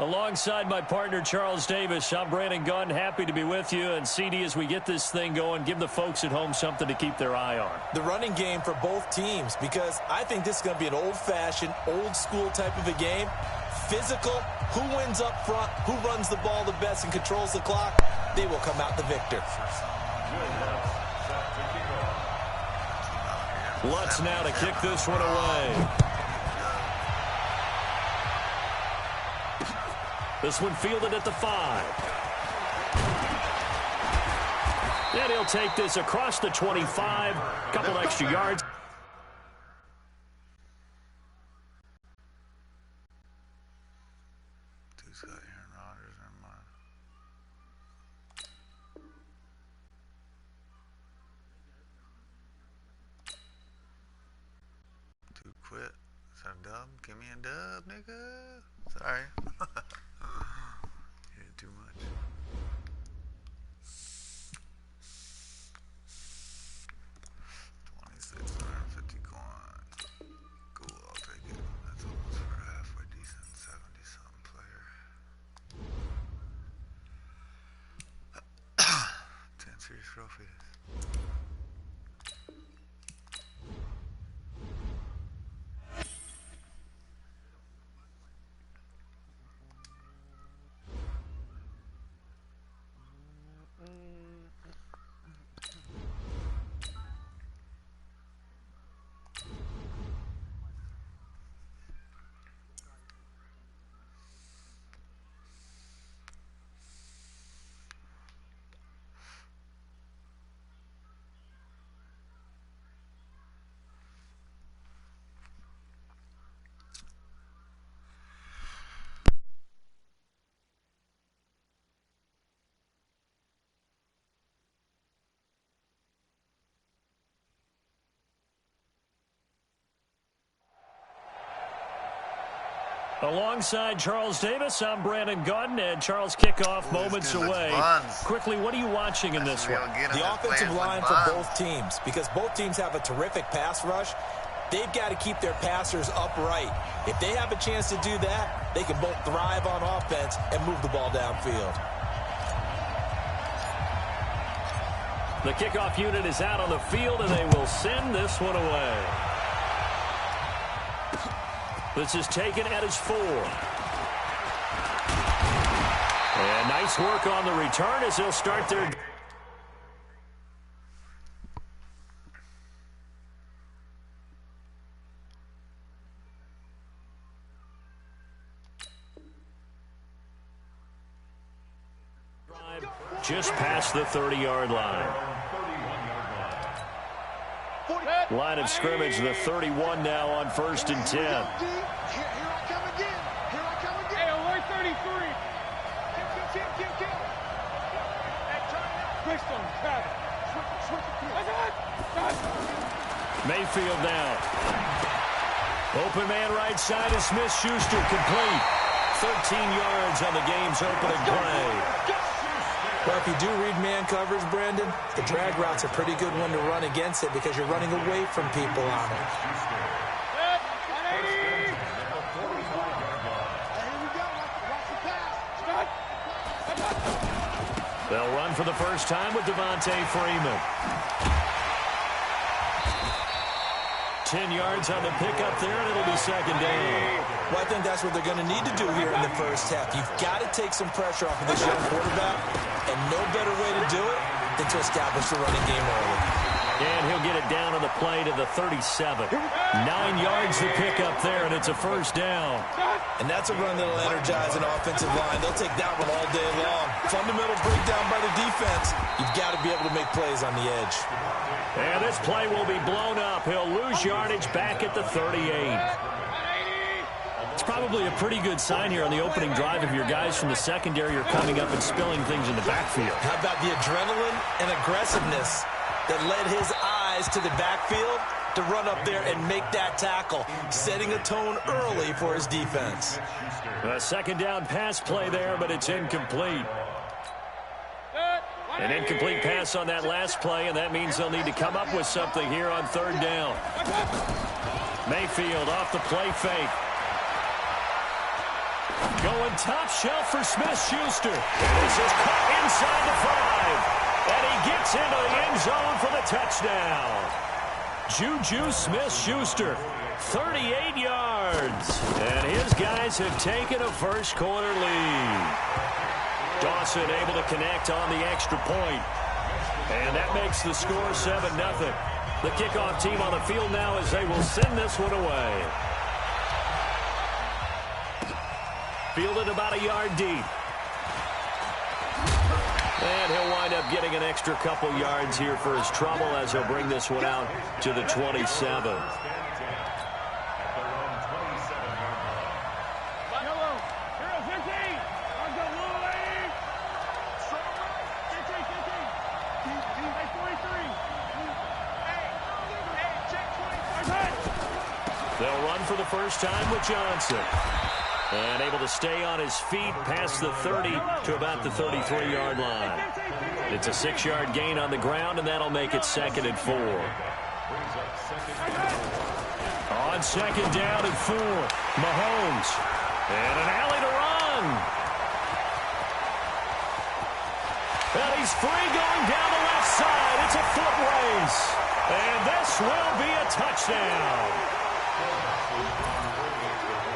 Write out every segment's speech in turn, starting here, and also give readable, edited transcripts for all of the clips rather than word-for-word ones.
Alongside my partner, Charles Davis, I'm Brandon Gunn. Happy to be with you. And, CD, as we get this thing going, give the folks at home something to keep their eye on. The running game for both teams, because I think this is going to be an old-fashioned, old-school type of a game. Physical, who wins up front, who runs the ball the best and controls the clock, they will come out the victor. Lutz now to kick this one away. This one fielded at the 5. And he'll take this across the 25. Couple extra yards. Too quit. Is that a dub? Give me a dub, nigga. Sorry. Too much. $2,650 coin. Cool, I'll take it. That's almost for a halfway decent 70-something player. 10 series trophies. Alongside Charles Davis, I'm Brandon Gunn, and Charles kickoff moments away. Quickly, what are you watching in this one? The offensive line for both teams, because both teams have a terrific pass rush. They've got to keep their passers upright. If they have a chance to do that, they can both thrive on offense and move the ball downfield. The kickoff unit is out on the field, and they will send this one away. This is taken at his 4. And nice work on the return as he'll start their... just past the 30-yard line. Line of scrimmage, the 31 now on 1st and 10. Here I come again. Hey, Roy 33. Kill. Hey, turn it up. Twist on Travis. Switch it. Mayfield now. Open man right side is Smith-Schuster, complete. 13 yards on the game's opening play. Well, if you do read man coverage, Brandon, the drag route's a pretty good one to run against it because you're running away from people on it. They'll run for the first time with Devontae Freeman. 10 yards on the pickup there, and it'll be second down. Well, I think that's what they're going to need to do here in the first half. You've got to take some pressure off of this young quarterback, and no better way to do it than to establish the running game early. And he'll get it down on the play to the 37. 9 yards to pick up there, and it's a first down. And that's a run that'll energize an offensive line. They'll take that one all day long. Fundamental breakdown by the defense. You've got to be able to make plays on the edge. And this play will be blown up. He'll lose yardage back at the 38. It's probably a pretty good sign here on the opening drive if your guys from the secondary are coming up and spilling things in the backfield. How about the adrenaline and aggressiveness that led his eyes to the backfield to run up there and make that tackle, setting a tone early for his defense. A second down pass play there, but it's incomplete. An incomplete pass on that last play, and that means they'll need to come up with something here on third down. Mayfield off the play fake. Going top shelf for Smith-Schuster. This is caught inside the 5. And he gets into the end zone for the touchdown. Juju Smith-Schuster, 38 yards. And his guys have taken a first-quarter lead. Dawson able to connect on the extra point. And that makes the score 7-0. The kickoff team on the field now as they will send this one away. Fielded about a yard deep. And he'll wind up getting an extra couple yards here for his trouble as he'll bring this one out to the 27. They'll run for the first time with Johnson. And able to stay on his feet past the 30 to about the 33-yard line. It's a 6-yard gain on the ground, and that'll make it 2nd and 4. On 2nd down and 4, Mahomes. And an alley to run. And he's free going down the left side. It's a foot race. And this will be a touchdown.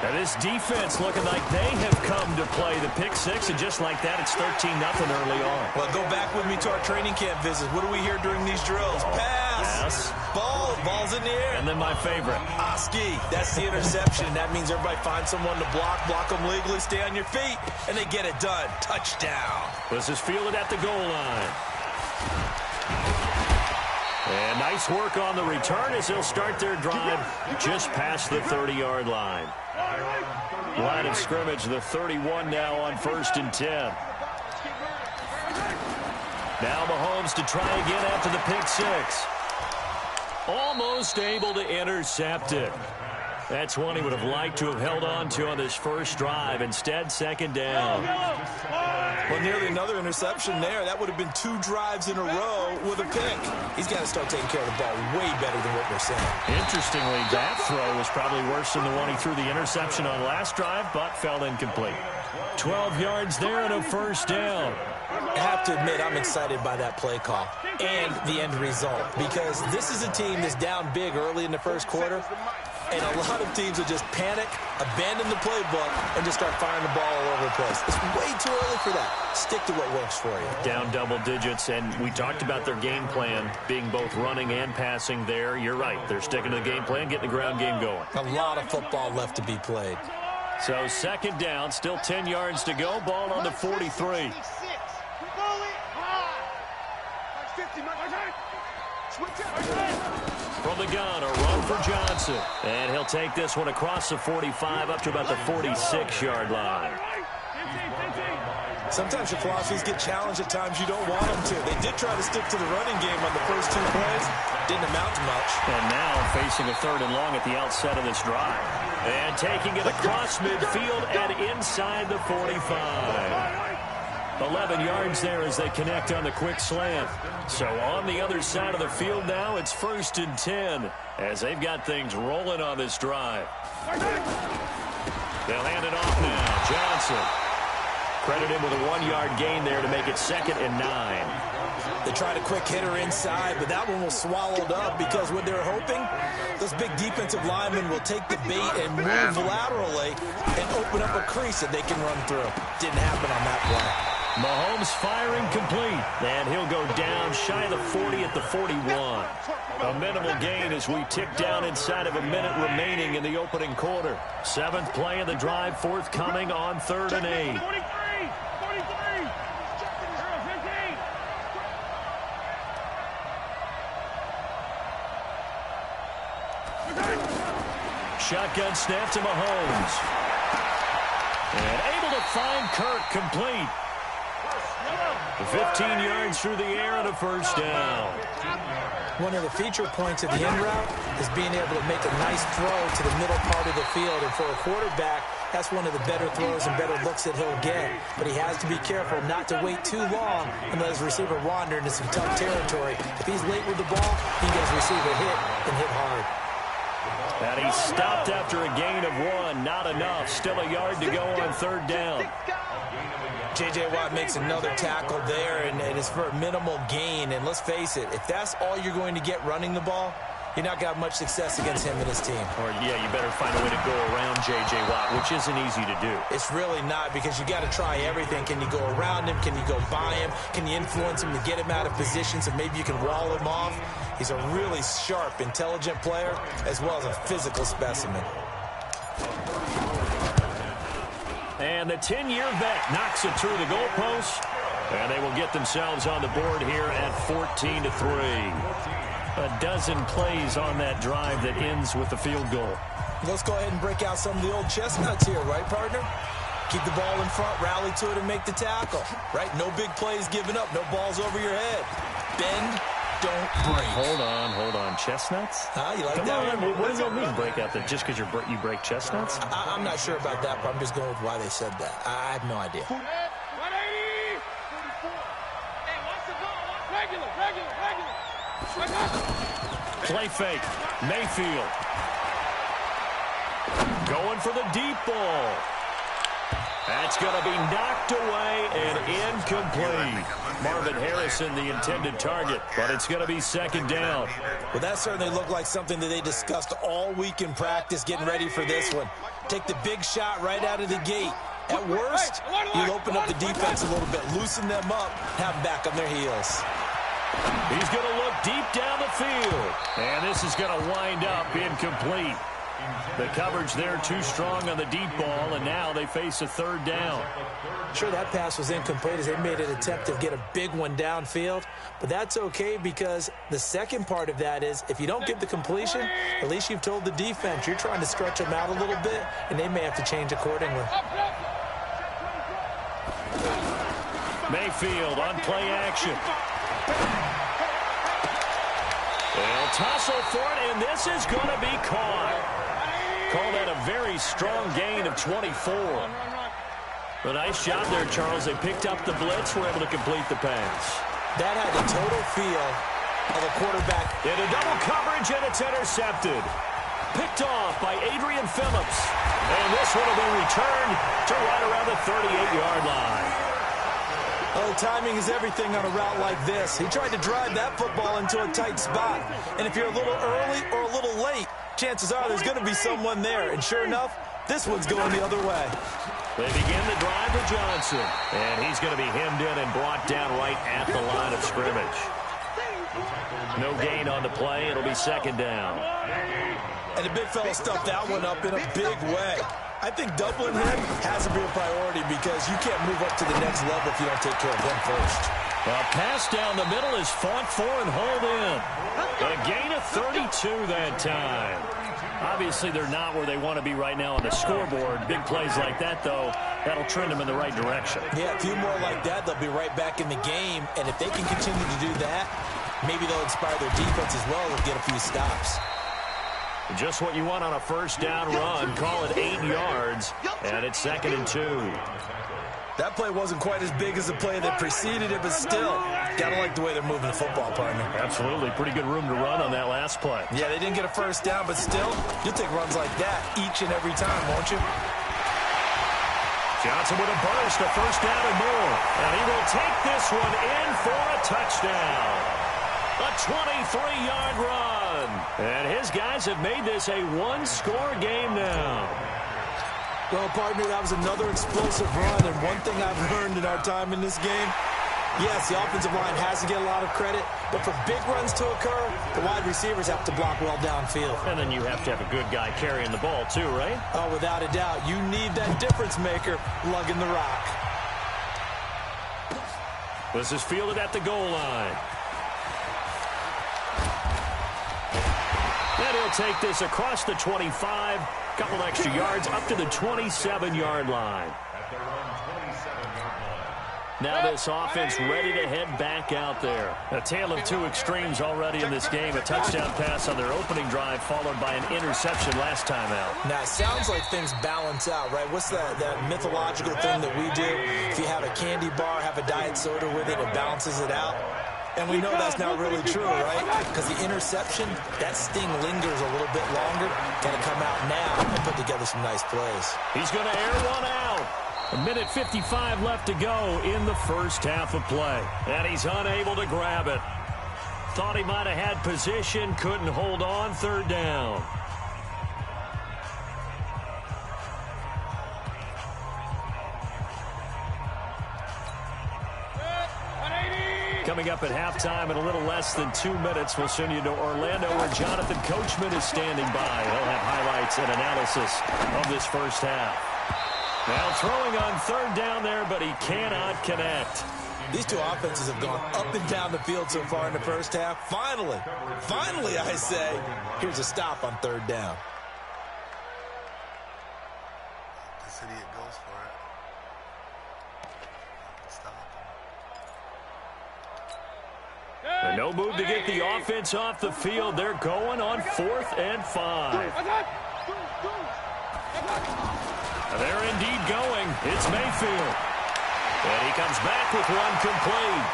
Now this defense looking like they have come to play the pick six, and just like that, it's 13-0 early on. Well, go back with me to our training camp visit. What do we hear during these drills? Pass. Yes. Ball's in the air. And then my favorite. Oski, that's the interception. That means everybody finds someone to block them legally, stay on your feet, and they get it done. Touchdown. This is fielded at the goal line. And nice work on the return as they'll start their drive just past the 30-yard line. Line of scrimmage, the 31 now on 1st and 10. Now Mahomes to try again after the pick six. Almost able to intercept it. That's one he would have liked to have held on to on this first drive. Instead, 2nd down. Well, nearly another interception there. That would have been 2 drives in a row with a pick. He's got to start taking care of the ball way better than what we're saying. Interestingly, that throw was probably worse than the one he threw the interception on last drive, but fell incomplete. 12 yards there and a 1st down. I have to admit, I'm excited by that play call and the end result, because this is a team that's down big early in the first quarter, and a lot of teams will just panic, abandon the playbook, and just start firing the ball all over the place. It's way too early for that. Stick to what works for you. Down double digits, and we talked about their game plan being both running and passing there. You're right. They're sticking to the game plan, getting the ground game going. A lot of football left to be played. So 2nd down, still 10 yards to go. Ball on the 43. From the gun, a run for Johnson. And he'll take this one across the 45 up to about the 46-yard line. Sometimes your philosophies get challenged at times you don't want them to. They did try to stick to the running game on the first 2 plays. Didn't amount to much. And now facing a 3rd and long at the outset of this drive. And taking it across midfield and inside the 45. 11 yards there as they connect on the quick slant. So on the other side of the field now, it's 1st and 10 as they've got things rolling on this drive. They'll hand it off now. Johnson. Credit him with a 1-yard gain there to make it 2nd and 9. They tried a quick hitter inside, but that one was swallowed up because what they're hoping, those big defensive linemen will take the bait and move laterally and open up a crease that they can run through. Didn't happen on that play. Mahomes firing complete, and he'll go down shy of the 40 at the 41. A minimal gain as we tick down inside of a minute remaining in the opening quarter. 7th play of the drive forthcoming on 3rd and 8. Shotgun snap to Mahomes. And able to find Kirk complete. 15 yards through the air and a 1st down. One of the feature points of the end route is being able to make a nice throw to the middle part of the field. And for a quarterback, that's one of the better throws and better looks that he'll get. But he has to be careful not to wait too long and let his receiver wander into some tough territory. If he's late with the ball, he can get his receiver hit and hit hard. And he's stopped after a gain of 1. Not enough. Still a yard to go on 3rd down. J.J. Watt makes another tackle there, and it's for a minimal gain. And let's face it, if that's all you're going to get running the ball, you're not going to have much success against him and his team. Or, yeah, you better find a way to go around J.J. Watt, which isn't easy to do. It's really not, because you got to try everything. Can you go around him? Can you go by him? Can you influence him to get him out of position so maybe you can wall him off? He's a really sharp, intelligent player, as well as a physical specimen. And the 10-year vet knocks it through the goalpost. And they will get themselves on the board here at 14-3. A dozen plays on that drive that ends with the field goal. Let's go ahead and break out some of the old chestnuts here, right, partner? Keep the ball in front, rally to it, and make the tackle, right? No big plays given up, no balls over your head. Bend, don't break. Hold on. Chestnuts? You like Come that on, one? what does that mean, break out? That just because you break chestnuts? I'm not sure about that, but I'm just going with why they said that. I have no idea. 180. 44. Hey, watch the ball. Regular. Play fake. Mayfield. Going for the deep ball. That's going to be knocked away and incomplete. Marvin Harrison, the intended target, but it's going to be 2nd down. Well, that certainly looked like something that they discussed all week in practice, getting ready for this one. Take the big shot right out of the gate. At worst, you'll open up the defense a little bit, loosen them up, have them back on their heels. He's going to look deep down the field. And this is going to wind up incomplete. The coverage there too strong on the deep ball, and now they face a 3rd down. Sure, that pass was incomplete as they made an attempt to get a big one downfield, but that's okay because the second part of that is if you don't get the completion, at least you've told the defense you're trying to stretch them out a little bit, and they may have to change accordingly. Mayfield on play action. They'll tussle for it, and this is going to be caught. Call that a very strong gain of 24. A nice job there, Charles. They picked up the blitz, were able to complete the pass. That had the total feel of a quarterback. Into double coverage, and it's intercepted. Picked off by Adrian Phillips. And this one will be returned to right around the 38-yard line. Oh, timing is everything on a route like this. He tried to drive that football into a tight spot. And if you're a little early or a little late, chances are there's going to be someone there. And sure enough, this one's going the other way. They begin the drive to Johnson. And he's going to be hemmed in and brought down right at the line of scrimmage. No gain on the play. It'll be 2nd down. And the big fella stuffed that one up in a big way. I think doubling him has to be a priority because you can't move up to the next level if you don't take care of him first. A pass down the middle is fought for and hauled in. A gain of 32 that time. Obviously, they're not where they want to be right now on the scoreboard. Big plays like that, though, that'll trend them in the right direction. Yeah, a few more like that, they'll be right back in the game. And if they can continue to do that, maybe they'll inspire their defense as well and get a few stops. Just what you want on a 1st down run. Call it 8 yards, and it's 2nd and 2. That play wasn't quite as big as the play that preceded it, but still, gotta like the way they're moving the football, partner. Absolutely. Pretty good room to run on that last play. Yeah, they didn't get a 1st down, but still, you'll take runs like that each and every time, won't you? Johnson with a burst, a 1st down and more. And he will take this one in for a touchdown. A 23-yard run. And his guys have made this a 1-score game now. Well, partner, that was another explosive run. And one thing I've learned in our time in this game, yes, the offensive line has to get a lot of credit. But for big runs to occur, the wide receivers have to block well downfield. And then you have to have a good guy carrying the ball too, right? Oh, without a doubt. You need that difference maker lugging the rock. This is fielded at the goal line. And he'll take this across the 25, couple extra yards up to the 27-yard line. Now this offense ready to head back out there. A tale of two extremes already in this game. A touchdown pass on their opening drive followed by an interception last time out. Now, it sounds like things balance out, right? What's that mythological thing that we do? If you have a candy bar, have a diet soda with it, it balances it out. And we know that's not really true, right? Because the interception, that sting lingers a little bit longer. Got to come out now and put together some nice plays. He's going to air one out. 1:55 left to go in the first half of play. And he's unable to grab it. Thought he might have had position, couldn't hold on, third down. Coming up at halftime in a little less than 2 minutes, we'll send you to Orlando where Jonathan Coachman is standing by. He'll have highlights and analysis of this first half. Now throwing on third down there, but he cannot connect. These two offenses have gone up and down the field so far in the first half. Finally, I say, here's a stop on third down. This idiot goes for it. Stop. And no move to get the offense off the field. They're going on 4th and 5. And they're indeed going. It's Mayfield. And he comes back with one complete.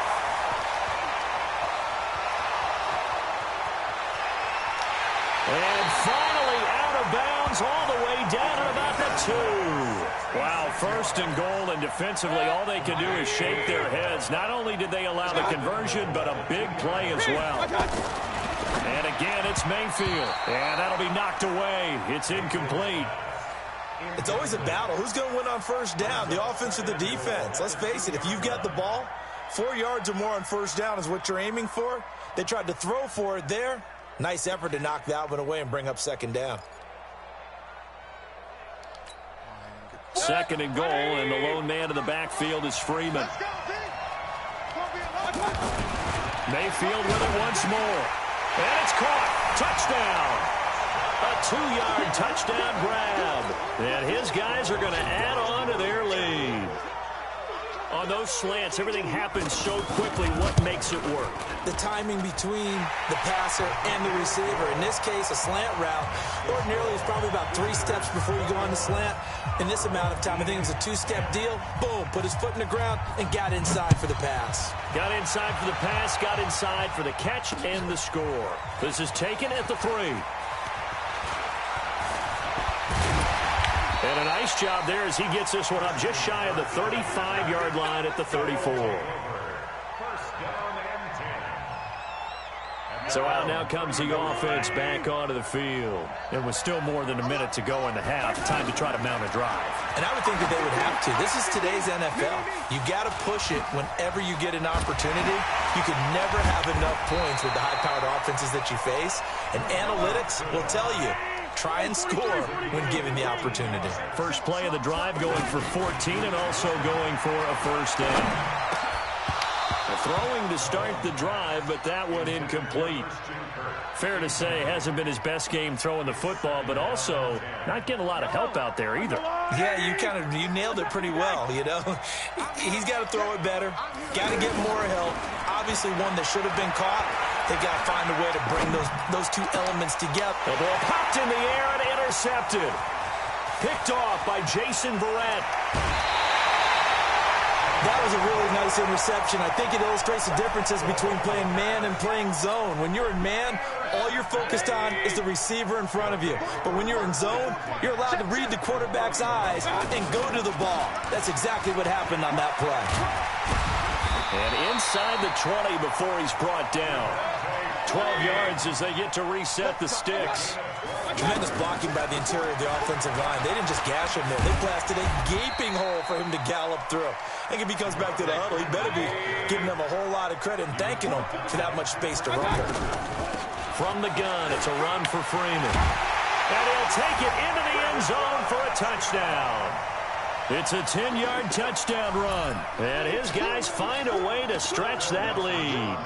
And finally out of bounds all the way down at about the 2. Wow, 1st and goal, and defensively all they can do is shake their heads. Not only did they allow the conversion, but a big play as well. And again, it's Mayfield. And that'll be knocked away. It's incomplete. It's always a battle. Who's going to win on first down, the offense or the defense? Let's face it, if you've got the ball, 4 yards or more on first down is what you're aiming for. They tried to throw for it there. Nice effort to knock that one away and bring up second down. 2nd and goal, and the lone man in the backfield is Freeman. Mayfield with it once more. And it's caught. Touchdown. A 2-yard touchdown grab. And his guys are going to add on to their lead. On those slants, everything happens so quickly. What makes it work? The timing between the passer and the receiver. In this case, a slant route. Ordinarily, it's probably about 3 steps before you go on the slant. In this amount of time, I think it was a 2-step deal. Boom, put his foot in the ground and got inside for the pass. Got inside for the pass, got inside for the catch and the score. This is taken at the 3. And a nice job there as he gets this one up just shy of the 35-yard line at the 34. So out now comes the offense back onto the field. And with still more than a minute to go in the half, time to try to mount a drive. And I would think that they would have to. This is today's NFL. You got to push it whenever you get an opportunity. You can never have enough points with the high-powered offenses that you face. And analytics will tell you, try and score when given the opportunity. First play of the drive going for 14 and also going for a first down. Throwing to start the drive, but that one incomplete. Fair to say, hasn't been his best game throwing the football, but also not getting a lot of help out there either. Yeah, you nailed it pretty well, you know. He's got to throw it better, got to get more help. Obviously one that should have been caught. They've got to find a way to bring those two elements together. The ball popped in the air and intercepted. Picked off by Jason Verrett. That was a really nice interception. I think it illustrates the differences between playing man and playing zone. When you're in man, all you're focused on is the receiver in front of you. But when you're in zone, you're allowed to read the quarterback's eyes and go to the ball. That's exactly what happened on that play. And inside the 20 before he's brought down. 12 yards as they get to reset the sticks. Tremendous blocking by the interior of the offensive line. They didn't just gash him there. They blasted a gaping hole for him to gallop through. I think if he comes back to the huddle, he better be giving them a whole lot of credit and thanking them for that much space to run. From the gun, it's a run for Freeman. And he'll take it into the end zone for a touchdown. It's a 10-yard touchdown run. And his guys find a way to stretch that lead.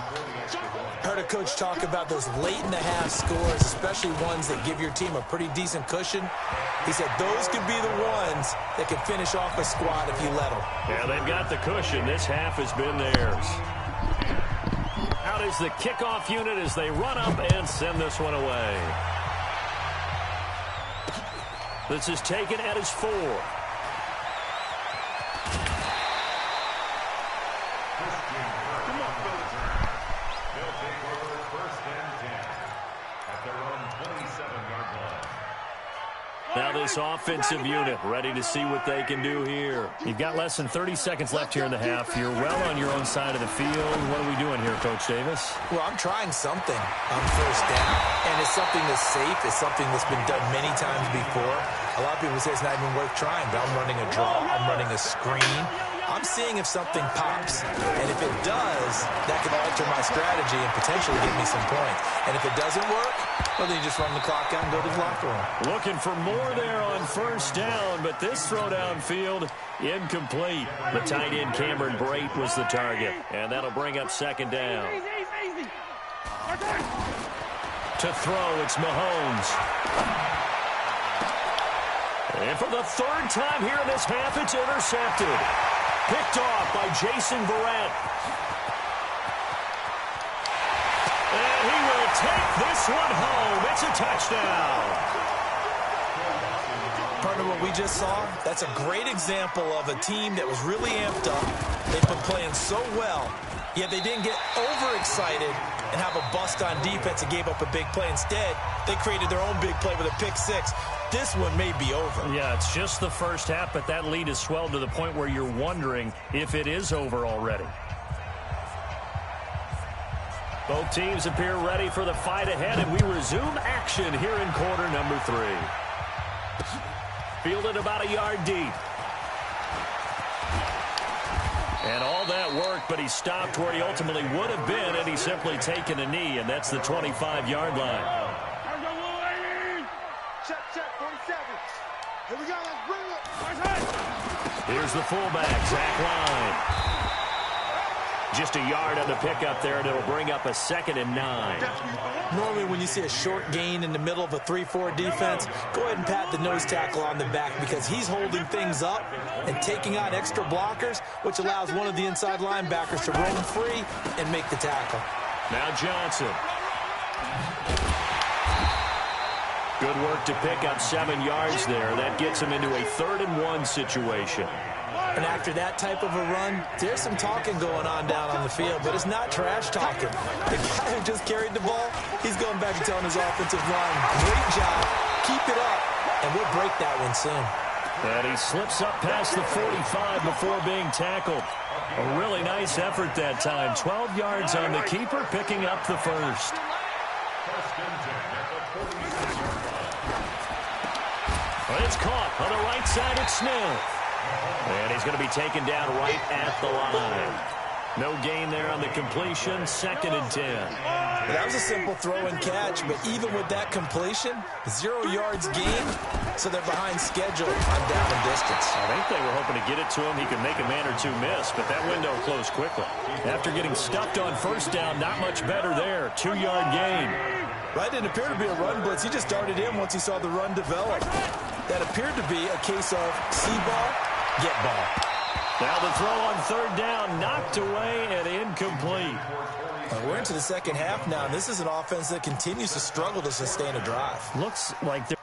Heard a coach talk about those late-in-the-half scores, especially ones that give your team a pretty decent cushion. He said those could be the ones that could finish off a squad if you let them. Yeah, they've got the cushion. This half has been theirs. Out is the kickoff unit as they run up and send this one away. This is taken at his 4. Now this offensive unit ready to see what they can do here. You've got less than 30 seconds left here in the half. You're well on your own side of the field. What are we doing here, Coach Davis? Well, I'm trying something on first down, and it's something that's safe. It's something that's been done many times before. A lot of people say it's not even worth trying, but I'm running a draw. I'm running a screen. I'm seeing if something pops, and if it does, that can alter my strategy and potentially get me some points. And if it doesn't work, well, then you just run the clock out and go to the locker room. Looking for more there on first down, but this throw downfield, incomplete. The tight end, Cameron Brate, was the target, and that'll bring up second down. To throw, it's Mahomes. And for the third time here in this half, it's intercepted. Picked off by Jason Verrett. And he will take this one home. It's a touchdown. Partner, what we just saw, that's a great example of a team that was really amped up. They've been playing so well, yet they didn't get overexcited and have a bust on defense and gave up a big play. Instead, they created their own big play with a pick six. This one may be over. Yeah, it's just the first half, but that lead has swelled to the point where you're wondering if it is over already. Both teams appear ready for the fight ahead, and we resume action here in quarter number 3. Fielded about a yard deep. And all that work, but he stopped where he ultimately would have been, and he's simply taken a knee, and that's the 25-yard line. Check, 47. Here we go, let's bring it. Here's the fullback, Zach Line. Just a yard on the pickup there, and it'll bring up a 2nd and 9. Normally when you see a short gain in the middle of a 3-4 defense, go ahead and pat the nose tackle on the back because he's holding things up and taking on extra blockers, which allows one of the inside linebackers to roam free and make the tackle. Now Johnson. Good work to pick up 7 yards there. That gets him into a 3rd and 1 situation. And after that type of a run, there's some talking going on down on the field, but it's not trash talking. The guy who just carried the ball, he's going back and telling his offensive line, great job, keep it up, and we'll break that one soon. And he slips up past the 45 before being tackled. A really nice effort that time. 12 yards on the keeper, picking up the first. It's caught on the right side at Smith. And he's going to be taken down right at the line. No gain there on the completion. 2nd and 10. That was a simple throw and catch, but even with that completion, 0 yards gained, so they're behind schedule on down and distance. I think they were hoping to get it to him. He could make a man or two miss, but that window closed quickly. After getting stuffed on first down, not much better there. 2-yard gain. Right, didn't appear to be a run blitz. He just darted in once he saw the run develop. That appeared to be a case of see ball, get ball. Now the throw on 3rd down, knocked away and incomplete. We're into the second half now, and this is an offense that continues to struggle to sustain a drive. Looks like they're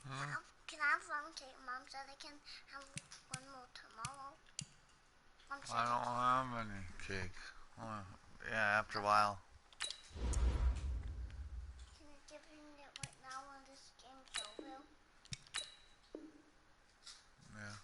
Can I have one cake? Mom said I can have one more tomorrow. Mom said I don't have any cakes. Yeah, after a while. Can I give him it right now when this game's over? Yeah.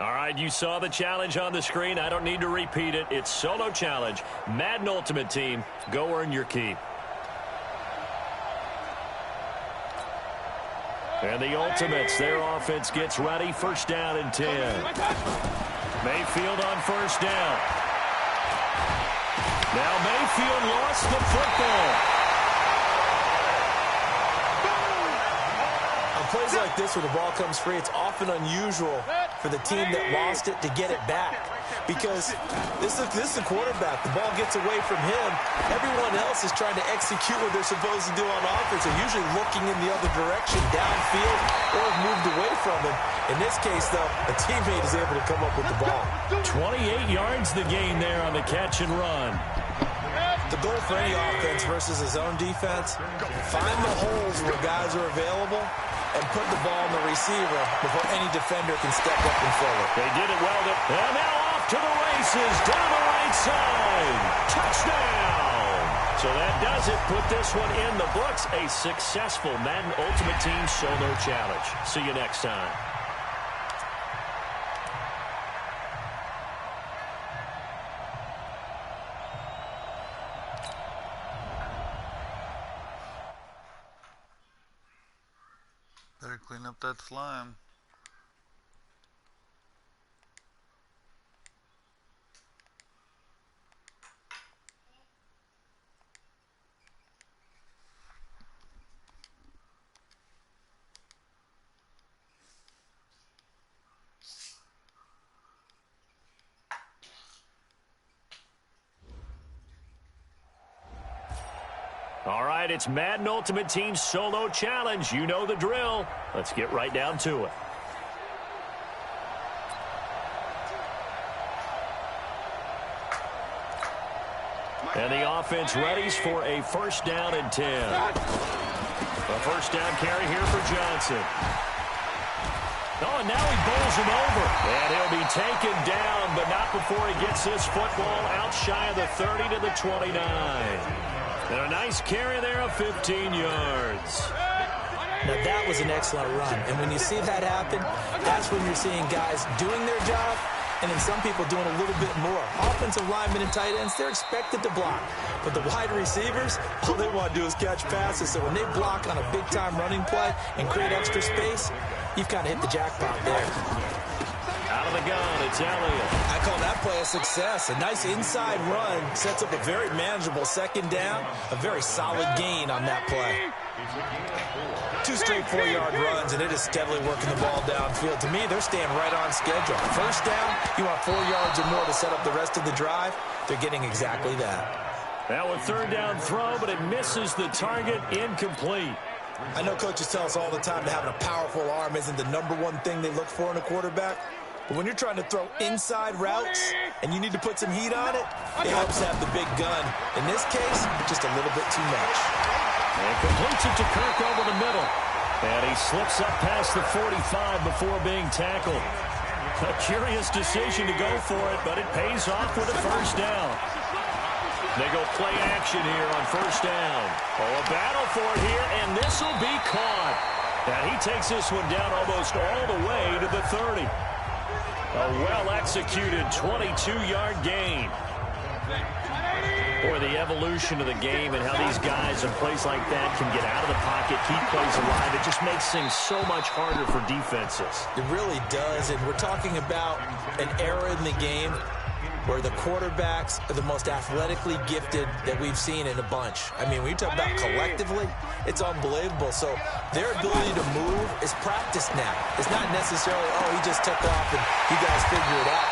All right, you saw the challenge on the screen. I don't need to repeat it. It's solo challenge. Madden Ultimate Team, go earn your keep. And the Ultimates, their offense gets ready. First down and 10. Mayfield on first down. Now Mayfield lost the football. On plays like this where the ball comes free, it's often unusual for the team that lost it to get it back. Because this is the quarterback. The ball gets away from him. Everyone else is trying to execute what they're supposed to do on offense. They're usually looking in the other direction, downfield, or moved away from him. In this case, though, a teammate is able to come up with the ball. 28 yards the gain there on the catch and run. The goal for any offense versus his own defense, find the holes where guys are available and put the ball in the receiver before any defender can step up and fill it. They did it well. And now off to the races, down the right side. Touchdown! So that does it. Put this one in the books. A successful Madden Ultimate Team solo challenge. See you next time. Better clean up that slime. All right, it's Madden Ultimate Team Solo Challenge. You know the drill. Let's get right down to it. And the offense readies for a first down and 10. A first down carry here for Johnson. Oh, and now he bowls him over. And he'll be taken down, but not before he gets this football out shy of the 30 to the 29. And a nice carry there of 15 yards. Now, that was an excellent run. And when you see that happen, that's when you're seeing guys doing their job and then some people doing a little bit more. Offensive linemen and tight ends, they're expected to block. But the wide receivers, all they want to do is catch passes. So when they block on a big-time running play and create extra space, you've kind of hit the jackpot there. Out of the gun, it's Elliott. I call that play a success. A nice inside run sets up a very manageable second down. A very solid gain on that play. Two straight 4-yard runs, and it is steadily working the ball downfield. To me, they're staying right on schedule. First down, you want 4 yards or more to set up the rest of the drive. They're getting exactly that. Now a third down throw, but it misses the target, incomplete. I know coaches tell us all the time that having a powerful arm isn't the number one thing they look for in a quarterback. But when you're trying to throw inside routes and you need to put some heat on it, it helps to have the big gun. In this case, just a little bit too much. And completes it to Kirk over the middle. And he slips up past the 45 before being tackled. A curious decision to go for it, but it pays off with a first down. They go play action here on first down. Oh, a battle for it here, and this will be caught. And he takes this one down almost all the way to the 30. A well-executed 22-yard gain. Boy, the evolution of the game and how these guys in plays like that can get out of the pocket, keep plays alive, it just makes things so much harder for defenses. It really does, and we're talking about an era in the game where the quarterbacks are the most athletically gifted that we've seen in a bunch. I mean, when you talk about collectively, it's unbelievable. So their ability to move is practiced now. It's not necessarily, oh, he just took off and you guys figure it out.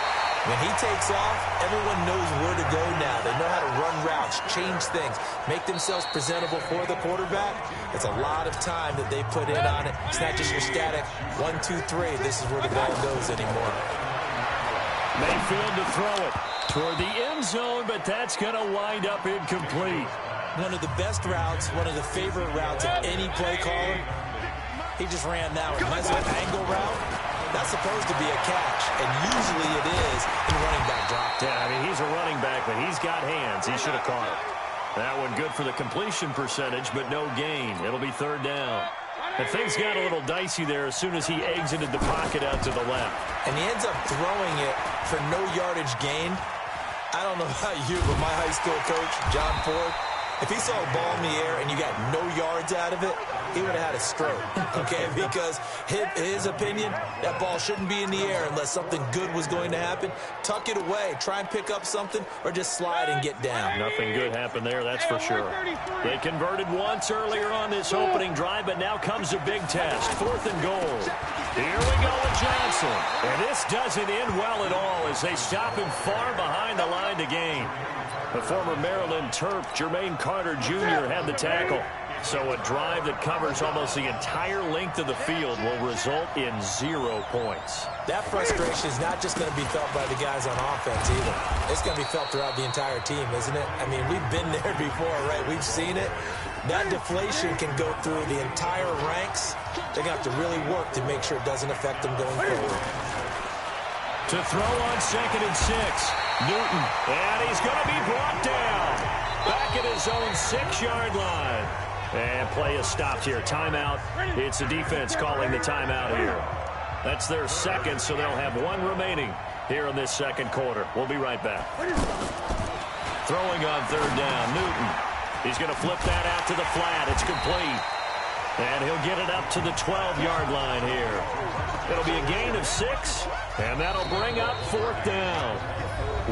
When he takes off, everyone knows where to go now. They know how to run routes, change things, make themselves presentable for the quarterback. It's a lot of time that they put in on it. It's not just your static 1, 2, 3. This is where the ball goes anymore. Mayfield to throw it toward the end zone, but that's going to wind up incomplete. One of the best routes, one of the favorite routes of any play caller. He just ran that one. Nice little angle route. That's supposed to be a catch, and usually it is in running back drop. Yeah, I mean, he's a running back, but he's got hands. He should have caught it. That one good for the completion percentage, but no gain. It'll be third down. And things got a little dicey there as soon as he exited the pocket out to the left. And he ends up throwing it for no yardage gain. I don't know about you, but my high school coach, John Ford, if he saw a ball in the air and you got no yards out of it, he would have had a stroke, okay? Because his opinion, that ball shouldn't be in the air unless something good was going to happen. Tuck it away, try and pick up something, or just slide and get down. Nothing good happened there, that's for sure. They converted once earlier on this opening drive, but now comes a big test. 4th and goal. Here we go with Johnson. And this doesn't end well at all as they stop him far behind the line to gain. The former Maryland Terp, Jermaine Carter Jr., had the tackle. So a drive that covers almost the entire length of the field will result in 0 points. That frustration is not just going to be felt by the guys on offense either. It's going to be felt throughout the entire team, isn't it? I mean, we've been there before, right? We've seen it. That deflation can go through the entire ranks. They're going to have to really work to make sure it doesn't affect them going forward. To throw on 2nd and 6. Newton, and he's going to be brought down. Back at his own 6-yard line. And play is stopped here. Timeout. It's the defense calling the timeout here. That's their second, so they'll have 1 remaining here in this second quarter. We'll be right back. Throwing on 3rd down, Newton. He's going to flip that out to the flat. It's complete. And he'll get it up to the 12-yard line here. It'll be a gain of 6, and that'll bring up 4th down.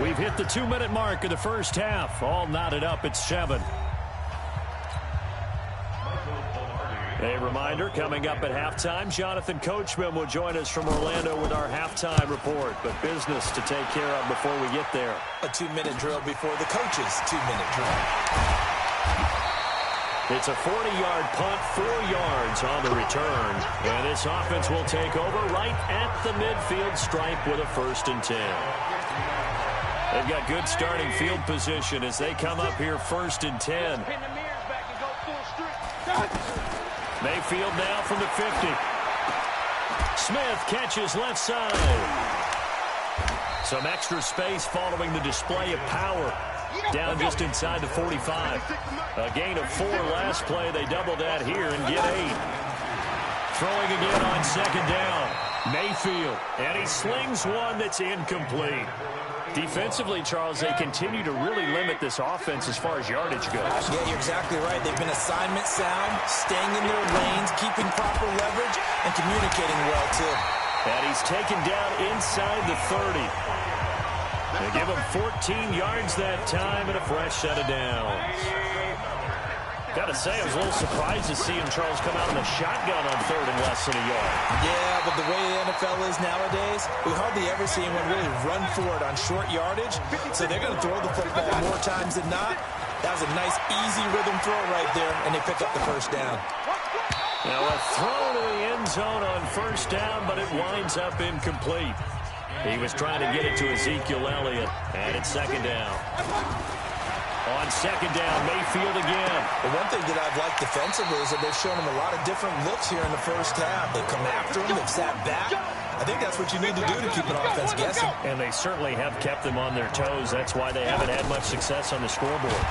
We've hit the 2-minute mark of the first half. All knotted up at 7. A reminder, coming up at halftime, Jonathan Coachman will join us from Orlando with our halftime report. But business to take care of before we get there. A 2-minute drill before the coach's 2-minute drill. It's a 40-yard punt, 4 yards on the return. And this offense will take over right at the midfield stripe with a 1st and 10. They've got good starting field position as they come up here 1st and 10. Mayfield now from the 50. Smith catches left side. Some extra space following the display of power. Down just inside the 45. A gain of 4 last play. They double that here and get 8. Throwing again on 2nd down. Mayfield. And he slings one that's incomplete. Defensively, Charles, they continue to really limit this offense as far as yardage goes. Yeah, you're exactly right. They've been assignment sound, staying in their lanes, keeping proper leverage, and communicating well, too. And he's taken down inside the 30. They give him 14 yards that time and a fresh set of downs. Got to say, I was a little surprised to see him, Charles, come out in a shotgun on 3rd and less than a yard. Yeah, but the way the NFL is nowadays, we hardly ever see anyone really run for it on short yardage. So they're going to throw the football more times than not. That was a nice, easy rhythm throw right there, and they pick up the 1st down. Now a throw to the end zone on 1st down, but it winds up incomplete. He was trying to get it to Ezekiel Elliott, and it's 2nd down. On 2nd down, Mayfield again. The one thing that I've liked defensively is that they've shown him a lot of different looks here in the first half. They've come after him, they've sat back. I think that's what you need to do to keep an offense guessing. And they certainly have kept them on their toes. That's why they haven't had much success on the scoreboard.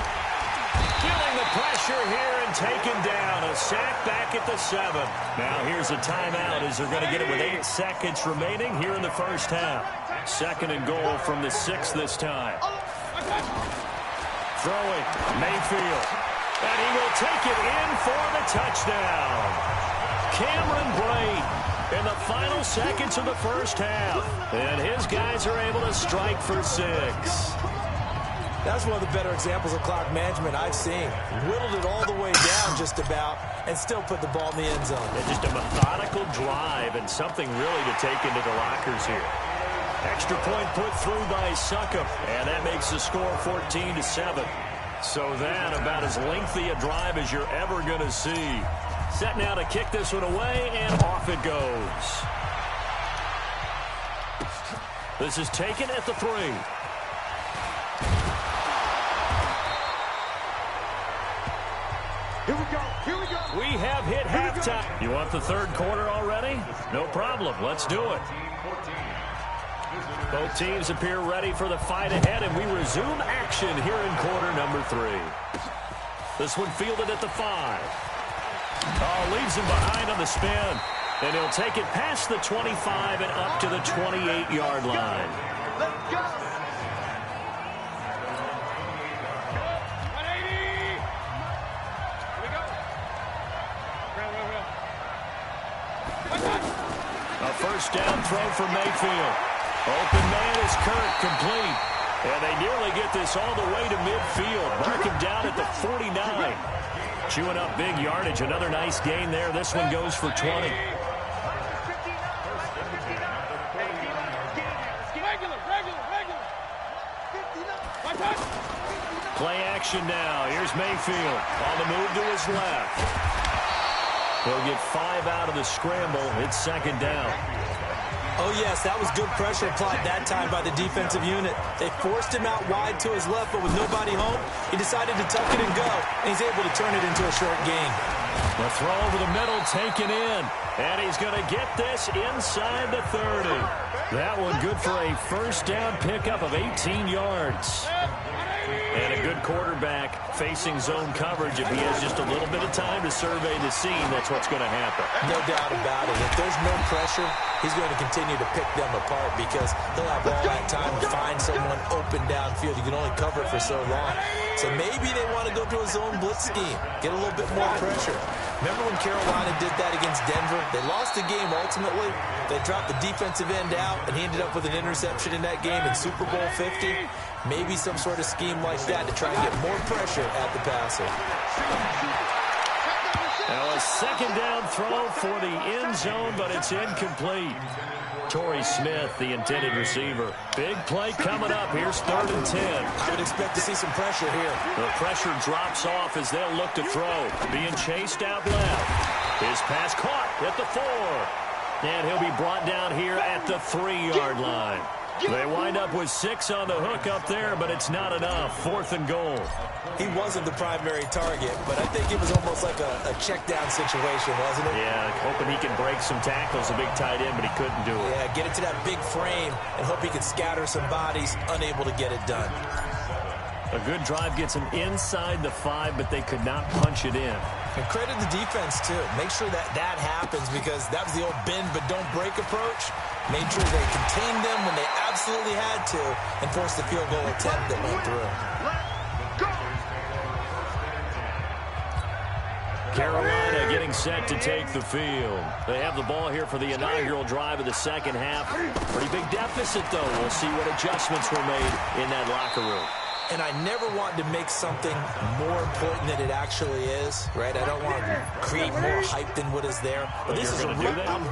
Feeling the pressure here and taken down. A sack back at the 7. Now here's a timeout as they're going to get it with 8 seconds remaining here in the first half. 2nd and goal from the 6 this time. Throwing, Mayfield. And he will take it in for the touchdown. Cameron Brate in the final seconds of the first half. And his guys are able to strike for 6. That's one of the better examples of clock management I've seen. Whittled it all the way down just about and still put the ball in the end zone. And just a methodical drive and something really to take into the lockers here. Extra point put through by Succop, and that makes the score 14-7. So that about as lengthy a drive as you're ever going to see. Set now to kick this one away, and off it goes. This is taken at the 3. Here we go. Here we go. We have hit halftime. You want the 3rd quarter already? No problem. Let's do it. Both teams appear ready for the fight ahead, and we resume action here in quarter number 3. This one fielded at the 5. Oh, leaves him behind on the spin. And he'll take it past the 25 and up to the 28-yard line. Let's go. 180. Here we go. A first down throw for Mayfield. Open man is Kirk, complete. And they nearly get this all the way to midfield. Mark him down at the 49. Chewing up big yardage. Another nice gain there. This one goes for 20. Play action now. Here's Mayfield on the move to his left. He'll get 5 out of the scramble. It's second down. Oh, yes, that was good pressure applied that time by the defensive unit. They forced him out wide to his left, but with nobody home, he decided to tuck it and go, and he's able to turn it into a short gain. The throw over the middle taken in, and he's going to get this inside the 30. That one good for a first down pickup of 18 yards. And a good quarterback facing zone coverage. If he has just a little bit of time to survey the scene, that's what's going to happen. No doubt about it. If there's no pressure, he's going to continue to pick them apart because he'll have all that time to find someone open downfield. You can only cover it for so long. So maybe they want to go to a zone blitz scheme, get a little bit more pressure. Remember when Carolina did that against Denver? They lost the game ultimately. They dropped the defensive end out, and he ended up with an interception in that game in Super Bowl 50. Maybe some sort of scheme like that to try and get more pressure at the passer. Now a second down throw for the end zone, but it's incomplete. Torrey Smith, the intended receiver. Big play coming up. Here's 3rd and 10. I would expect to see some pressure here. The pressure drops off as they'll look to throw. Being chased out left. His pass caught at the 4. And he'll be brought down here at the 3-yard line. They wind up with 6 on the hook up there, but it's not enough. 4th and goal. He wasn't the primary target, but I think it was almost like a check-down situation, wasn't it? Yeah, hoping he can break some tackles, a big tight end, but he couldn't do it. Yeah, get it to that big frame and hope he could scatter some bodies, unable to get it done. A good drive gets him inside the 5, but they could not punch it in. And credit the defense, too. Make sure that happens because that was the old bend but don't break approach. Made sure they contained them when they absolutely had to and forced the field goal attempt that went through. Carolina getting set to take the field. They have the ball here for the inaugural drive of the second half. Pretty big deficit, though. We'll see what adjustments were made in that locker room. And I never want to make something more important than it actually is, right? I don't want to create more hype than what is there. But this is I'm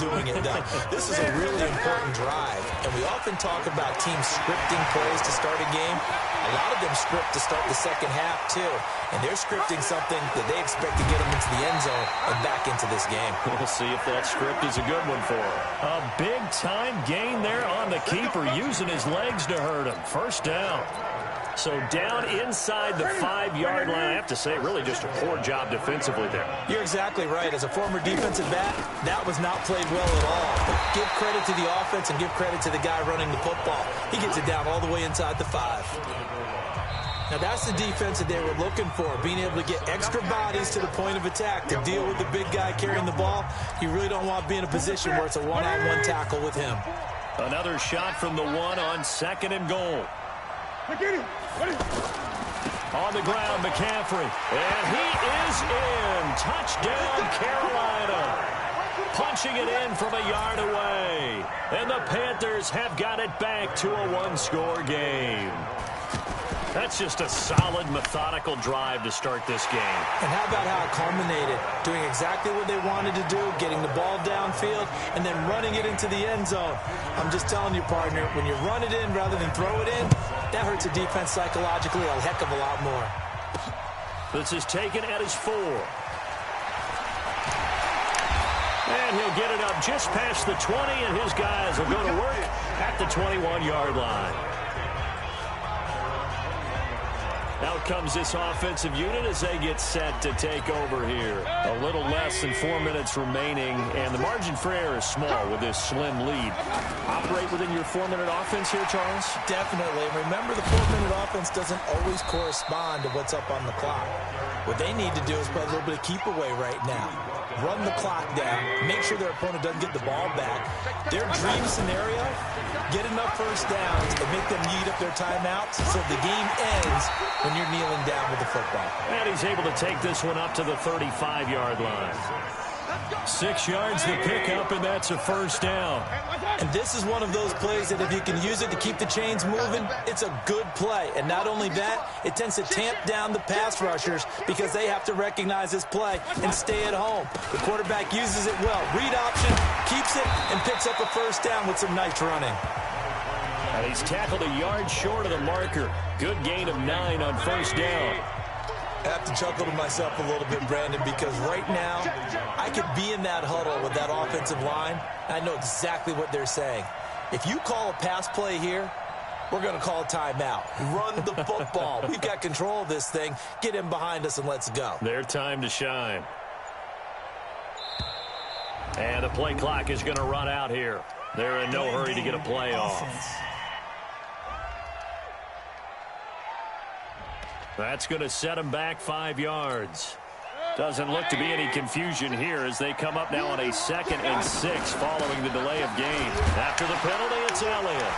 doing it, though. This is a really important drive. And we often talk about teams scripting plays to start a game. A lot of them script to start the second half, too. And they're scripting something that they expect to get them into the end zone and back into this game. We'll see if that script is a good one for them. A big-time gain there on the keeper, using his legs to hurt him. First down. So down inside the 5-yard line. I have to say, really just a poor job defensively there. You're exactly right. As a former defensive back, that was not played well at all. But give credit to the offense and give credit to the guy running the football. He gets it down all the way inside the 5. Now, that's the defense that they were looking for, being able to get extra bodies to the point of attack to deal with the big guy carrying the ball. You really don't want to be in a position where it's a one-on-one tackle with him. Another shot from the 1 on 2nd and goal. On the ground, McCaffrey. And he is in. Touchdown, Carolina. Punching it in from a yard away. And the Panthers have got it back to a 1-score game. That's just a solid, methodical drive to start this game. And how about how it culminated? Doing exactly what they wanted to do, getting the ball downfield, and then running it into the end zone. I'm just telling you, partner, when you run it in rather than throw it in, that hurts a defense psychologically a heck of a lot more. This is taken at his 4. And he'll get it up just past the 20, and his guys will go to work at the 21-yard line. Out comes this offensive unit as they get set to take over here. A little less than 4 minutes remaining, and the margin for error is small with this slim lead. Operate within your 4-minute offense here, Charles? Definitely. Remember, the 4-minute offense doesn't always correspond to what's up on the clock. What they need to do is play a little bit of keep away right now. run the clock down, make sure their opponent doesn't get the ball back. Their dream scenario, get enough first downs and make them eat up their timeouts so the game ends when you're kneeling down with the football. And he's able to take this one up to the 35-yard line. 6 yards the pickup, and that's a first down. And this is one of those plays that if you can use it to keep the chains moving, it's a good play. And not only that, it tends to tamp down the pass rushers because they have to recognize this play and stay at home. The quarterback uses it well. Read option, keeps it, and picks up a first down with some nice running. And he's tackled a yard short of the marker. Good gain of 9 on first down. I have to chuckle to myself a little bit, Brandon, because right now I could be in that huddle with that offensive line. And I know exactly what they're saying. If you call a pass play here, we're going to call a timeout. Run the football. We've got control of this thing. Get him behind us and let's go. Their time to shine. And the play clock is going to run out here. They're in no hurry to get a play off. That's going to set them back 5 yards. Doesn't look to be any confusion here as they come up now on a 2nd and 6 following the delay of game. After the penalty, it's Elliott.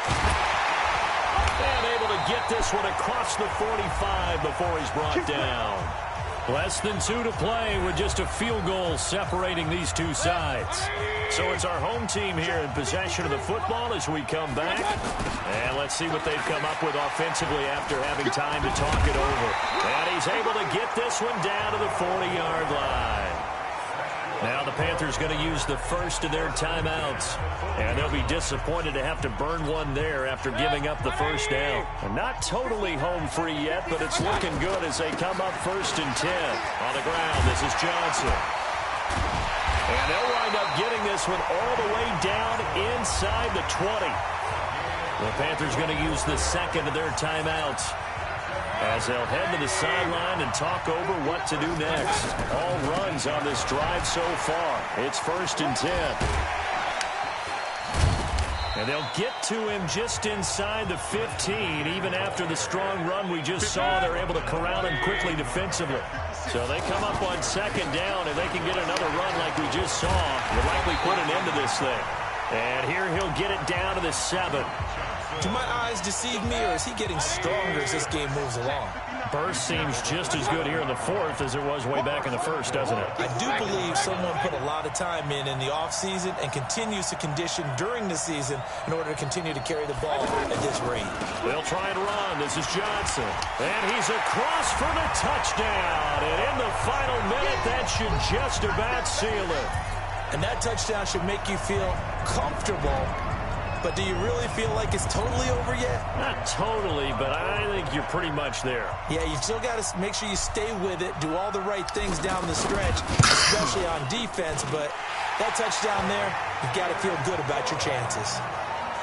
And able to get this one across the 45 before he's brought down. Less than 2 to play with just a field goal separating these two sides. So it's our home team here in possession of the football as we come back. And let's see what they've come up with offensively after having time to talk it over. And he's able to get this one down to the 40-yard line. Now the Panthers going to use the first of their timeouts. And they'll be disappointed to have to burn one there after giving up the first down. And not totally home free yet, but it's looking good as they come up 1st and 10. On the ground, this is Johnson. And they'll wind up getting this one all the way down inside the 20. The Panthers going to use the second of their timeouts as they'll head to the sideline and talk over what to do next. All runs on this drive so far. It's 1st and 10. And they'll get to him just inside the 15. Even after the strong run we just saw, they're able to corral him quickly defensively. So they come up on 2nd down, and they can get another run like we just saw. Will likely put an end to this thing. And here he'll get it down to the 7. Do my eyes deceive me, or is he getting stronger as this game moves along? Burst seems just as good here in the 4th as it was way back in the 1st, doesn't it? I do believe someone put a lot of time in the offseason and continues to condition during the season in order to continue to carry the ball at this rate. They'll try and run. This is Johnson. And he's across for the touchdown. And in the final minute, that should just about seal it. And that touchdown should make you feel comfortable. But do you really feel like it's totally over yet? Not totally, but I think you're pretty much there. Yeah, you still got to make sure you stay with it, do all the right things down the stretch, especially on defense. But that touchdown there, you've got to feel good about your chances.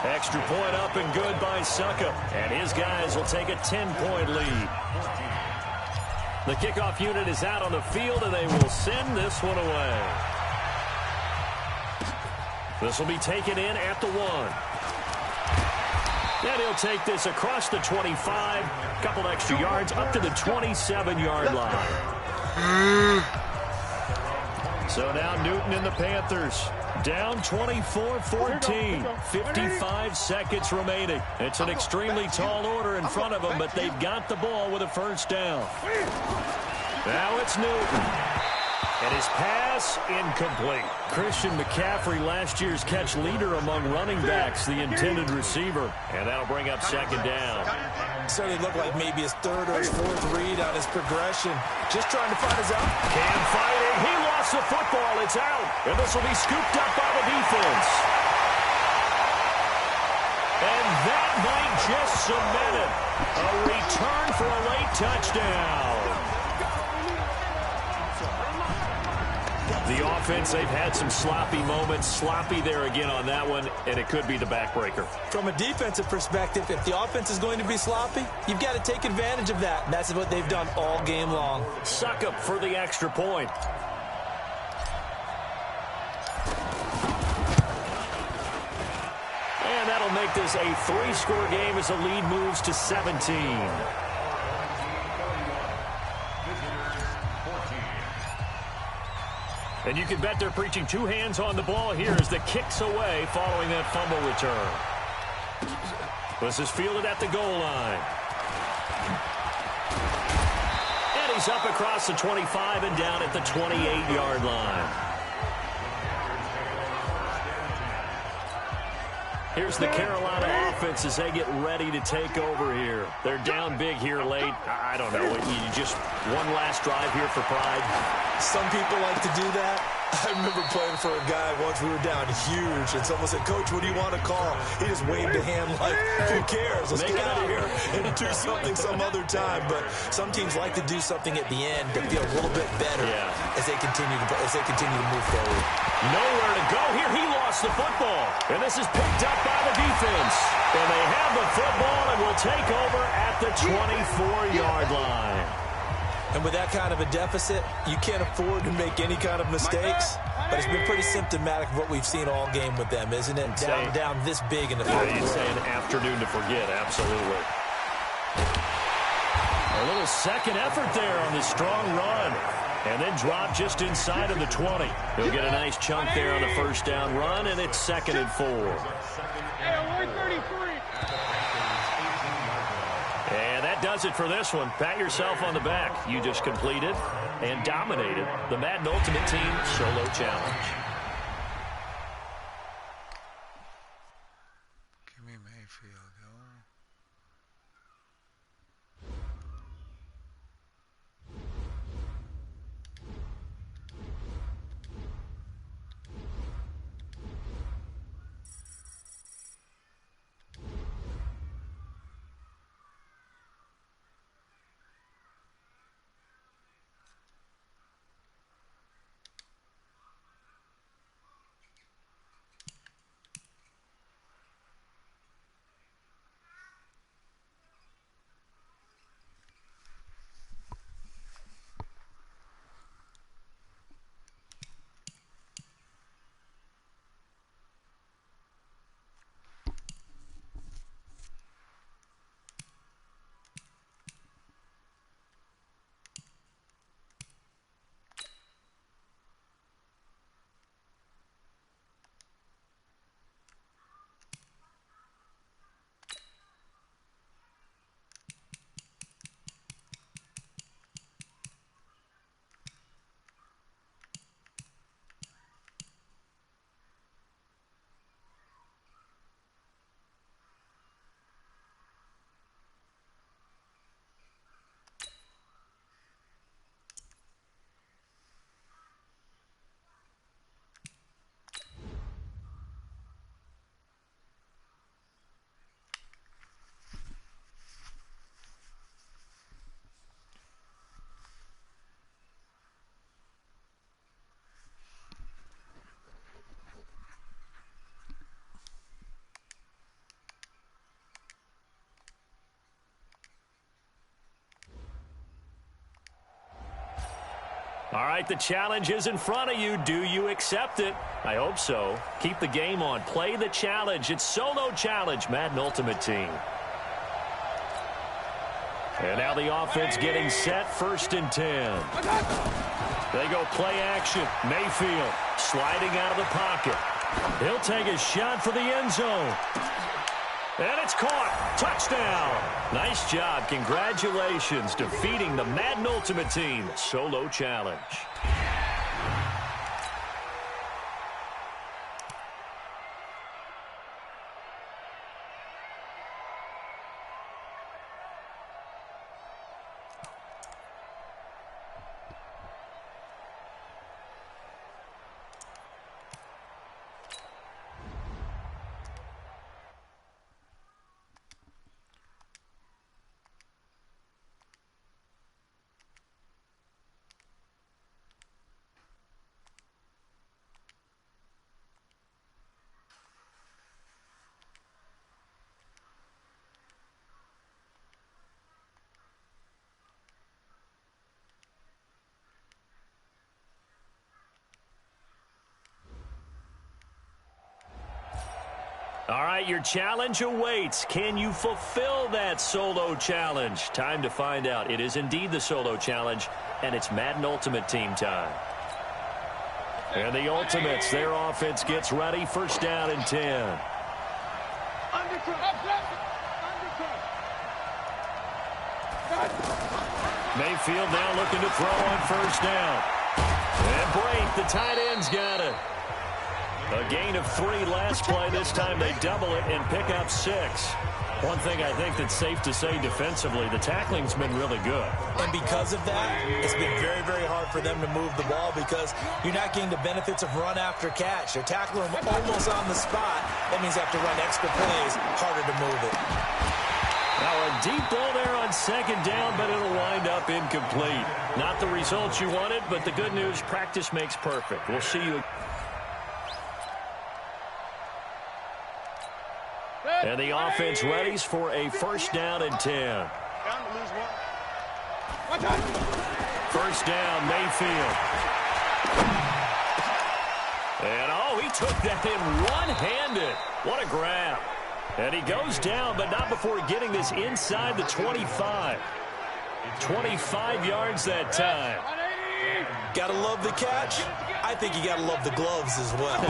Extra point up and good by Suckup. And his guys will take a 10-point lead. The kickoff unit is out on the field, and they will send this one away. This will be taken in at the 1. And he'll take this across the 25, couple extra yards up to the 27-yard line. So now Newton and the Panthers down 24-14, 55 seconds remaining. It's an extremely tall order in front of them, but they've got the ball with a first down. Now it's Newton. And his pass incomplete. Christian McCaffrey, last year's catch leader among running backs, the intended receiver. And that'll bring up 2nd down. Certainly looked like maybe his 3rd or his 4th read on his progression. Just trying to find his out. Cam fighting. He lost the football. It's out. And this will be scooped up by the defense. And that might just cement it. A return for a late touchdown. The offense, they've had some sloppy moments. Sloppy there again on that one, and it could be the backbreaker. From a defensive perspective, if the offense is going to be sloppy, you've got to take advantage of that. And that's what they've done all game long. Suckup for the extra point. And that'll make this a 3-score game as the lead moves to 17. And you can bet they're preaching two hands on the ball here as the kick's away following that fumble return. This is fielded at the goal line. And he's up across the 25 and down at the 28-yard line. Here's the Carolina offense as they get ready to take over here. They're down big here late. I don't know. You just one last drive here for pride. Some people like to do that. I remember playing for a guy once. We were down huge, and someone said, "Coach, what do you want to call?" He just waved a hand like, "Who cares? Let's get out of here and do something some other time." But some teams like to do something at the end to feel a little bit better as they continue to move forward. Nowhere to go here. He lost the football, and this is picked up by the defense. And they have the football and will take over at the 24-yard line. And with that kind of a deficit, you can't afford to make any kind of mistakes. But it's been pretty symptomatic of what we've seen all game with them, isn't it? Down this big in the fourth quarter. You'd say an afternoon to forget, absolutely. A little second effort there on this strong run. And then drop just inside of the 20. He'll get a nice chunk there on the first down run, and it's 2nd and 4. And that does it for this one. Pat yourself on the back. You just completed and dominated the Madden Ultimate Team Solo Challenge. Give me Mayfield, yo. All right, the challenge is in front of you. Do you accept it? I hope so. Keep the game on. Play the challenge. It's Solo Challenge, Madden Ultimate Team. And now the offense getting set, 1st and 10. They go play action. Mayfield sliding out of the pocket. He'll take a shot for the end zone. And it's caught. Touchdown. Nice job. Congratulations. Defeating the Madden Ultimate Team Solo Challenge. All right, your challenge awaits. Can you fulfill that Solo Challenge? Time to find out. It is indeed the Solo Challenge, and it's Madden Ultimate Team time. And the Ultimates, their offense gets ready. First down and 10. Mayfield now looking to throw on first down. And Brate, the tight end's got it. A gain of 3 last play. This time they double it and pick up 6. One thing I think that's safe to say defensively, the tackling's been really good. And because of that, it's been very, very hard for them to move the ball because you're not getting the benefits of run after catch. They're tackling them almost on the spot. That means they have to run extra plays, harder to move it. Now a deep ball there on second down, but it'll wind up incomplete. Not the results you wanted, but the good news, practice makes perfect. We'll see you. And the offense readies for a first down and 10. First down, Mayfield. And, oh, he took that in one-handed. What a grab. And he goes down, but not before getting this inside the 25. 25 yards that time. Gotta love the catch. I think you gotta love the gloves as well.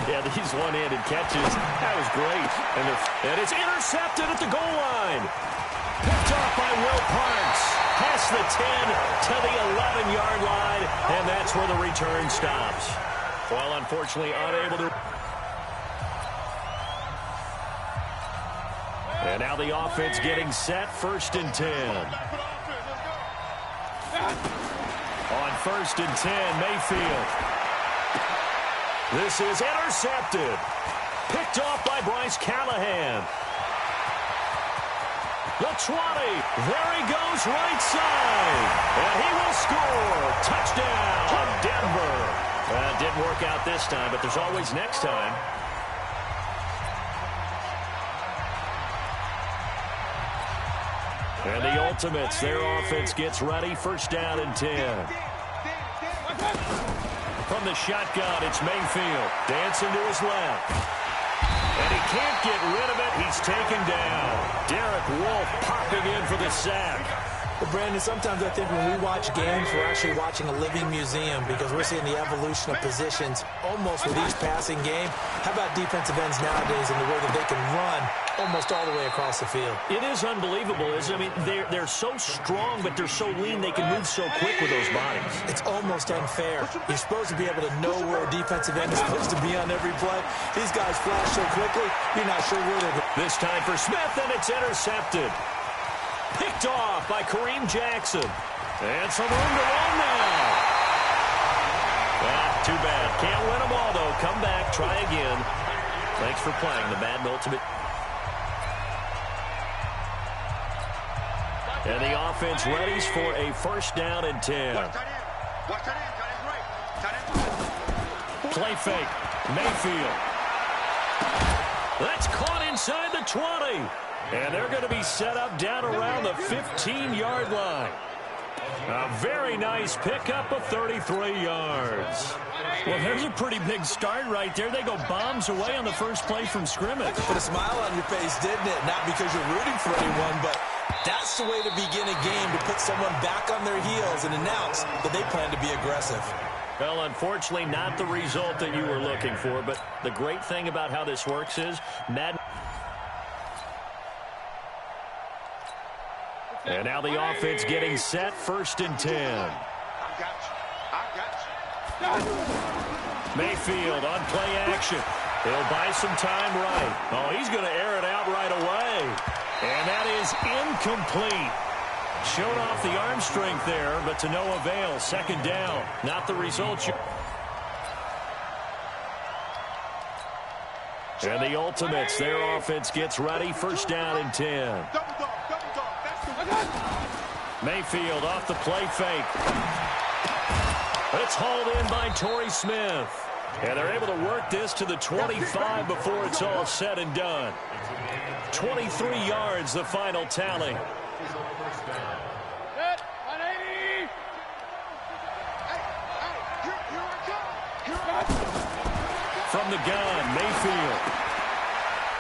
Yeah, these one-handed catches, that was great. And it's intercepted at the goal line. Picked off by Will Parks. Past the 10 to the 11-yard line, and that's where the return stops. Well, unfortunately, unable to. And now the offense getting set, first and 10. On first and 10, Mayfield. This is intercepted. Picked off by Bryce Callahan. The 20. There he goes, right side. And he will score. Touchdown, Denver. Didn't work out this time, but there's always next time. And the Ultimates, their offense gets ready. First down and 10. From the shotgun, it's Mayfield. Dancing to his left. And he can't get rid of it. He's taken down. Derek Wolfe popping in for the sack. Well, Brandon, sometimes I think when we watch games, we're actually watching a living museum because we're seeing the evolution of positions almost with each passing game. How about defensive ends nowadays and the way that they can run almost all the way across the field? It is unbelievable, isn't it? I mean, they're so strong, but they're so lean, they can move so quick with those bodies. It's almost unfair. You're supposed to be able to know where a defensive end is supposed to be on every play. These guys flash so quickly, you're not sure where they're going. This time for Smith, and it's intercepted. Picked off by Kareem Jackson. And some room to run now. Too bad. Can't win them all, though. Come back, try again. Thanks for playing the Madden Ultimate. And the offense readies for a first down and 10. Play fake. Mayfield. That's caught inside the 20. And they're going to be set up down around the 15-yard line. A very nice pickup of 33 yards. Well, there's a pretty big start right there. They go bombs away on the first play from scrimmage. Put a smile on your face, didn't it? Not because you're rooting for anyone, but that's the way to begin a game, to put someone back on their heels and announce that they plan to be aggressive. Well, unfortunately, not the result that you were looking for, but the great thing about how this works is Madden. And now the offense getting set, first and 10. Mayfield on play action. He'll buy some time right. Oh, he's going to air it out right away. And that is incomplete. Showed off the arm strength there, but to no avail. Second down. Not the result. And the Ultimates, their offense gets ready. First down and 10. Mayfield off the play fake. It's hauled in by Torrey Smith. And they're able to work this to the 25 before it's all said and done. 23 yards, the final tally. From the gun, Mayfield.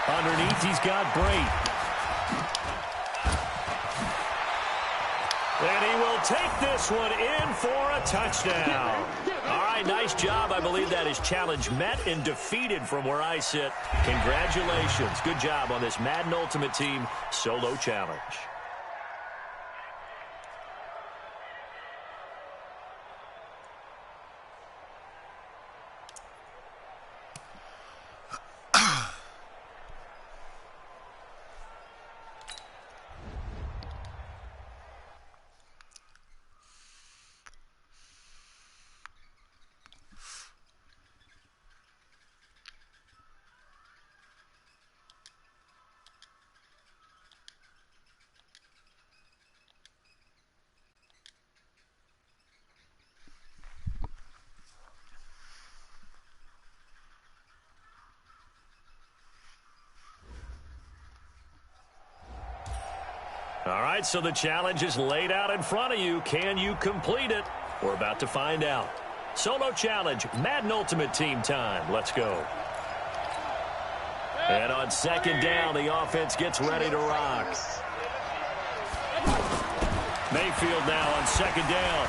Underneath, he's got Brate. And he will take this one in for a touchdown. All right, nice job. I believe that is challenge met and defeated from where I sit. Congratulations. Good job on this Madden Ultimate Team solo challenge. All right, so the challenge is laid out in front of you. Can you complete it? We're about to find out. Solo challenge, Madden Ultimate Team time. Let's go. And on second down, the offense gets ready to rock. Mayfield now on second down.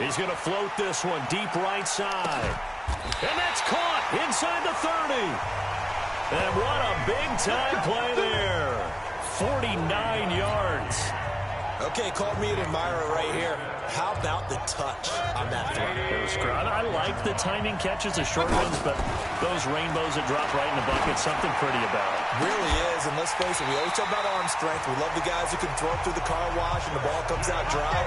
He's going to float this one deep right side. And that's caught inside the 30. And what a big-time play there. 49 yards. Okay, call me an admirer right here. How about the touch on that throw? It was great. I like the timing catches, the short ones, but those rainbows that drop right in the bucket, something pretty about it. Really is, and let's face it, we always talk about arm strength. We love the guys who can throw through the car wash and the ball comes out dry.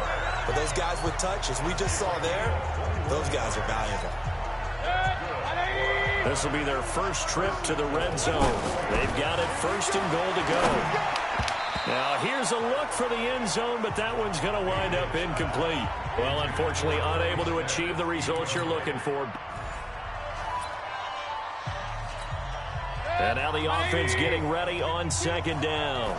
But those guys with touch, as we just saw there, those guys are valuable. This will be their first trip to the red zone. They've got it first and goal to go. Now, here's a look for the end zone, but that one's going to wind up incomplete. Well, unfortunately, unable to achieve the results you're looking for. And now the offense getting ready on second down.